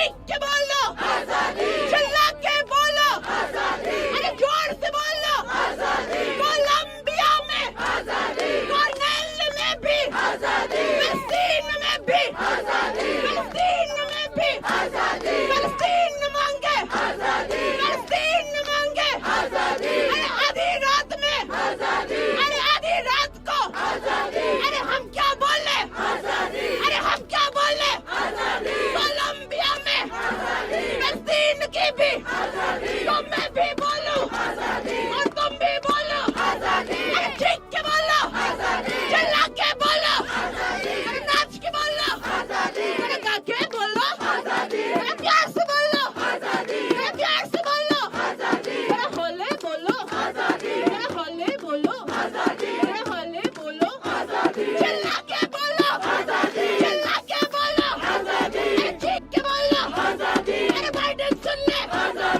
चीख के बोलो चिल्ला के बोलो अरे जोर से बोलो कोलंबिया में कॉर्नेल में भी फिलिस्तीन में भी फिलिस्तीन में भी फिलिस्तीन मांगे फिलिस्तीन मांगे अरे आधी रात में अरे आधी रात को अरे हम क्या बोले अरे हम क्या बोले कोलंबिया में फिलिस्तीन की भी तुम मैं भी बोलूं और तुम भी बोलो अरे चीख के बोलो चिल्ला के बोलो अरे नाच के बोलो अरे गा के बोलो अरे प्यार से बोलो अरे प्यार से बोलो अरे होले बोलो अरे होले बोलो अरे होले बोलो चिल्ला के बोलो चिल्ला के बोलो अरे चीख के बोलो अरे बाइडेन सुन ले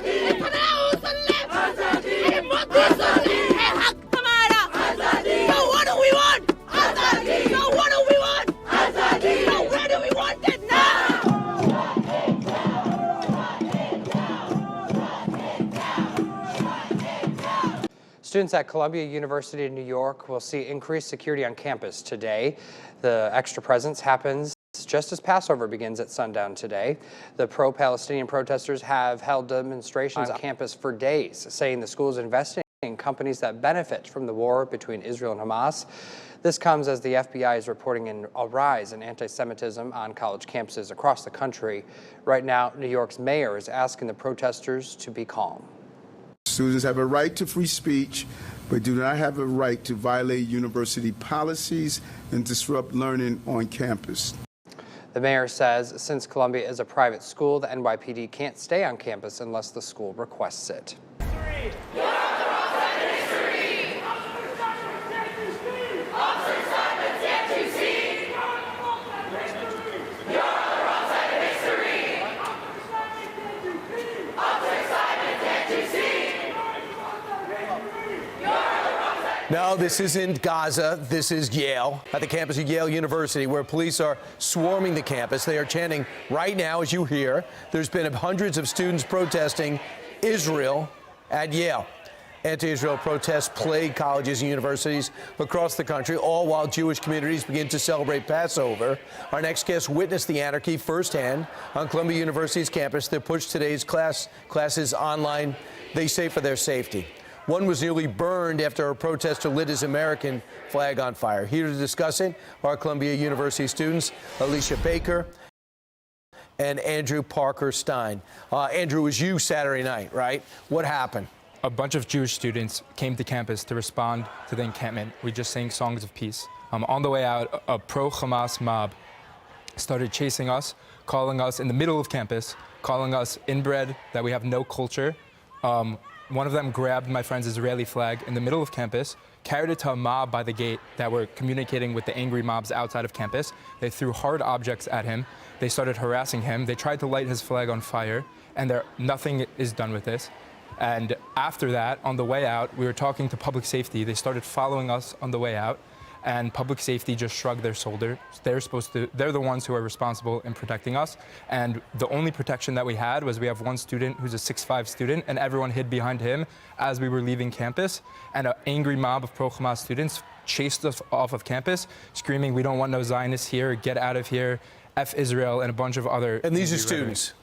नेतन्याहू सुन ले अरे मोदी सुन ले हक तुम्हारा So what do we want? So what do we want? So where do we want it now? Students at Columbia University in New York will see increased security on campus today. The extra presence happens just as Passover begins at sundown today. The pro-Palestinian protesters have held demonstrations on campus for days, saying the school is investing in companies that benefit from the war between Israel and Hamas. This comes as the FBI is reporting a rise in anti-Semitism on college campuses across the country. Right now, New York's mayor is asking the protesters to be calm. Students have a right to free speech, but do not have a right to violate university policies and disrupt learning on campus. The mayor says since Columbia is a private school, the NYPD can't stay on campus unless the school requests it. No, this isn't Gaza. This is Yale, at the campus of Yale University, where police are swarming the campus. They are chanting right now, as you hear. There's been hundreds of students protesting Israel at Yale. Anti-Israel protests plague colleges and universities across the country, all while Jewish communities begin to celebrate Passover. Our next guest witnessed the anarchy firsthand on Columbia University's campus that pushed today's classes online, they say, for their safety. One was nearly burned after a protester lit his American flag on fire. Here to discuss it are Columbia University students Alicia Baker and Andrew Parker Stein. Andrew, it was you Saturday night, right? What happened? A bunch of Jewish students came to campus to respond to the encampment. We just sang songs of peace. On the way out, a pro-Hamas mob started chasing us, calling us in the middle of campus, calling us inbred, that we have no culture. One of them grabbed my friend's Israeli flag in the middle of campus, carried it to a mob by the gate that were communicating with the angry mobs outside of campus. They threw hard objects at him. They started harassing him. They tried to light his flag on fire, and nothing is done with this. And after that, on the way out, we were talking to public safety. They started following us on the way out, and public safety just shrugged their shoulders. They're the ones who are responsible in protecting us. And the only protection that we had was we have one student who's a 6'5" student, and everyone hid behind him as we were leaving campus. And an angry mob of pro-Hamas students chased us off of campus, screaming, "We don't want no Zionists here, get out of here, F Israel," and a bunch of other. And these are students?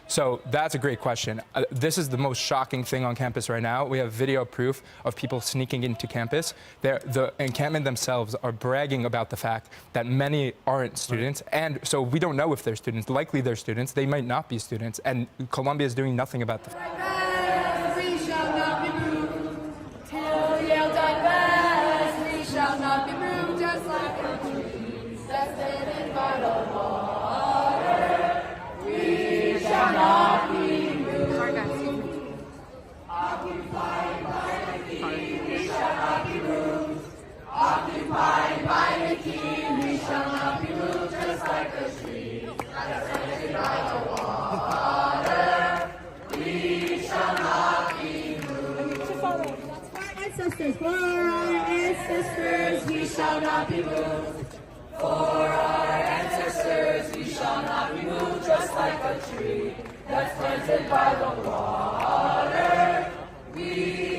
So that's a great question. This is the most shocking thing on campus right now. We have video proof of people sneaking into campus. The encampment themselves are bragging about the fact that many aren't students. And so we don't know if they're students. Likely they're students. They might not be students. And Columbia is doing nothing about the We shall not be moved till Yale divest. We shall not be moved just like a tree tested in vital water. We shall not be moved. Occupied by the king, we shall not be moved. Occupied by the king, we shall not be moved just like a tree tested in vital water. We shall not be moved. For our ancestors, we shall not be moved. For our ancestors, we shall not be moved just like a a tree that's planted by the water. We